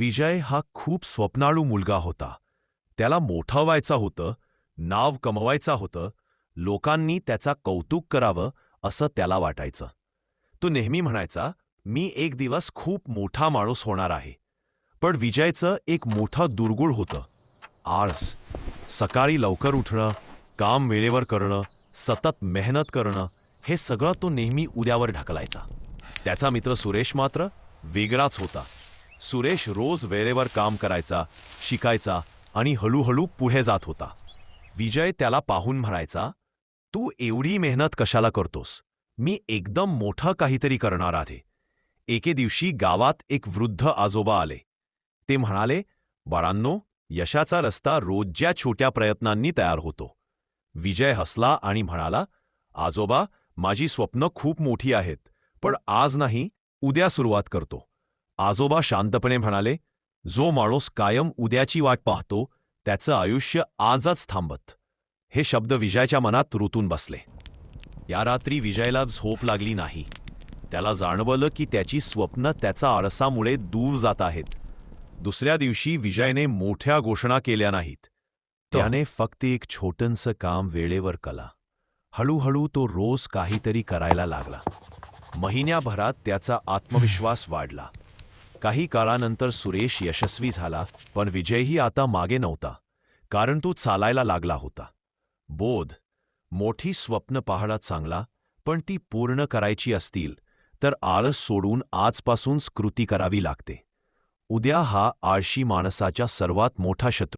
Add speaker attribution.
Speaker 1: विजय हा खूप स्वप्नाळू मुलगा होता. त्याला मोठं व्हायचं होतं, नाव कमवायचं होतं, लोकांनी त्याचा कौतुक करावं असं त्याला वाटायचं. तो नेहमी म्हणायचा, मी एक दिवस खूप मोठा माणूस होणार आहे. पण विजयचं एक मोठं दुर्गुण होतं, आळस. सकाळी लवकर उठणं, काम वेळेवर करणं, सतत मेहनत करणं, हे सगळं तो नेहमी उद्यावर ढकलायचा. त्याचा मित्र सुरेश मात्र वेगळाच होता. सुरेश रोज वेळेवर काम करायचा, शिकायचा आणि हळूहळू पुढे जात होता. विजय त्याला पाहून म्हणायचा, तू एवढी मेहनत कशाला करतोस? मी एकदम मोठं काहीतरी करणार आहे. एके दिवशी गावात एक वृद्ध आजोबा आले. ते म्हणाले, बाळांनो, यशाचा रस्ता रोजच्या छोट्या प्रयत्नांनी तयार होतो. विजय हसला आणि म्हणाला, आजोबा, माझी स्वप्न खूप मोठी आहेत, पण आज नाही, उद्या सुरुवात करतो. आजोबा शांतपणे म्हणाले, जो माणूस कायम उद्याची वाट पाहतो, त्याचं आयुष्य आजच थांबत. हे शब्द विजयच्या मनात रुतून बसले. या रात्री विजयला झोप लागली नाही. त्याला जाणवलं की त्याची स्वप्न त्याचा आळसामुळे दूर जात आहेत. दुसऱ्या दिवशी विजयने मोठ्या घोषणा केल्या नाहीत. त्याने फक्त एक छोटंसं काम वेळेवर केलं. हळूहळू तो रोज काहीतरी करायला लागला. महिन्याभरात त्याचा आत्मविश्वास वाढला. काही काळानंतर सुरेश यशस्वी झाला, पण विजयही आता मागे नव्हता, कारण तो चालायला लागला होता. बोध, मोठी स्वप्न पाहणं चांगला, पण ती पूर्ण करायची असतील तर आळस सोडून आजपासूनच कृती करावी लागते. उद्या हा आळशी माणसाचा सर्वात मोठा शत्रू